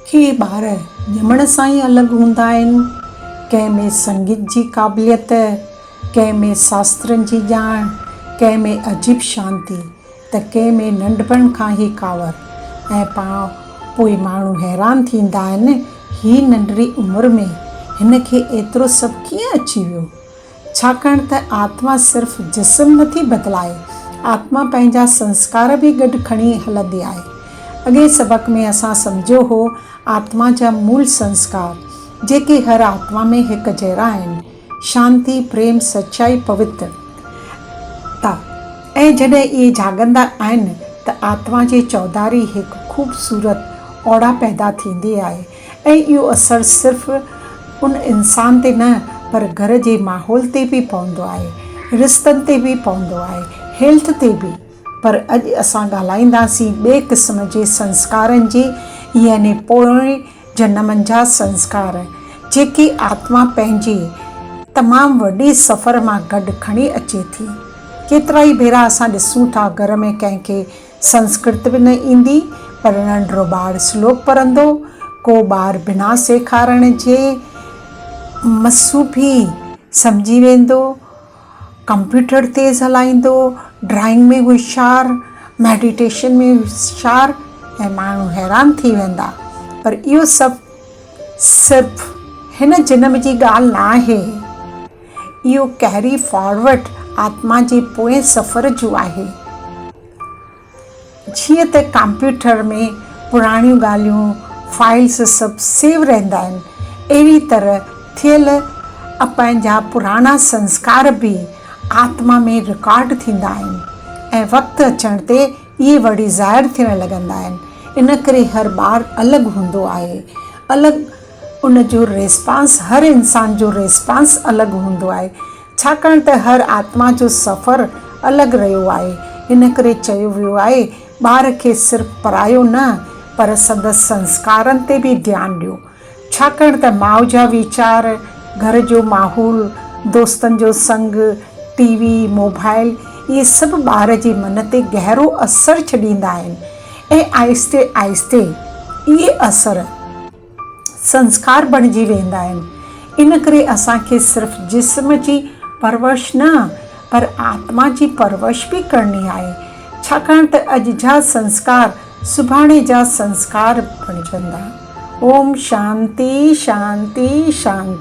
के ॿार ॼमण सां ई अलॻि हूंदा आहिनि। कंहिं में संगीत जी क़ाबिलियत, कंहिं में शास्त्रनि जी ॼाण, कंहिं में अजीब शांती, त कंहिं में नंढपण खां ई कावर। ऐं पोइ माण्हू हैरान थींदा आहिनि, ही नंढड़ी उमिरि में हिन खे एतिरो सभु कीअं अची वियो। छाकाणि त आत्मा सिर्फ़ु जिस्म नथी बदिलाए, आत्मा पंहिंजा संस्कार बि गॾु खणी हलंदी आहे। अॻे सबक़ में असां सम्झियो हो आत्मा जा मूल संस्कार, जेके हर आत्मा में हिकु जहिड़ा आहिनि: शांती, प्रेम, सचाई, पवित्रता। ऐं जॾहिं इहे जाॻंदा आहिनि त आत्मा जे चौधारी हिकु ख़ूबसूरत ओड़ा पैदा थींदी आहे। ऐं इहो असरु सिर्फ़ु उन इंसान ते न, पर घर जे माहौल ते बि पवंदो आहे, रिश्तनि ते बि पवंदो आहे, हेल्थ ते बि। पर अॼु असां ॻाल्हाईंदासीं ॿिए क़िस्म जे संस्कारनि जे, यानी पोएं जनमनि जा संस्कार, जेके आत्मा पंहिंजे तमामु वॾे सफ़र मां गॾु खणी अचे थी। केतिरा ई भेरा असां ॾिसूं था, घर में कंहिंखे संस्कृत बि न ईंदी, पर नंढिड़ो ॿारु श्लोक पढ़ंदो, को ॿारु बिना सेखारण जे मसू बि सम्झी वेंदो, कंप्यूटर तेज़ हलाईंदो, ड्राइंग में होशियारु, मेडिटेशन में होशियारु, ऐं माण्हू हैरान थी वेंदा। पर इहो सभु सिर्फ़ु हिन जनम जी ॻाल्हि न आहे, इहो कैरी फॉरवर्ड आत्मा जे पोएं सफ़र जो आहे। जीअं त कंप्यूटर में पुराणियूं ॻाल्हियूं, फाइल्स सभु सेव रहंदा आहिनि, अहिड़ी तरह थियल पंहिंजा पुराणा संस्कार बि आत्मा में रिकॉर्ड थींदा आहिनि, ऐं वक़्तु अचण ते इहे वरी ज़ाहिर थियण लॻंदा आहिनि। इन करे हर ॿारु अलॻि हूंदो आहे, अलॻि उन जो रिस्पॉन्स, हर इंसान जो रिस्पॉन्स अलॻि हूंदो आहे, छाकाणि त हर आत्मा जो सफ़र अलॻि रहियो आहे। इन करे चयो वियो आहे, ॿार खे सिर्फ़ु पढ़ायो न, पर संदसि संस्कारनि ते बि ध्यानु ॾियो, छाकाणि त माउ जा वीचार, घर जो माहौल, दोस्तनि जो संग, टीवी, मोबाइल, इहे सभु ॿार जे मन ते गहरो असरु छॾींदा आहिनि, ऐं आहिस्ते आहिस्ते इहे असर संस्कार बणिजी वेंदा आहिनि। इन करे असांखे सिर्फ़ु जिस्म जी परवरिश न, पर आत्मा जी परवरिश बि करणी आहे, छाकाणि त अॼु जा संस्कार सुभाणे जा संस्कार बणिजंदा। ओम शांति शांति शांति।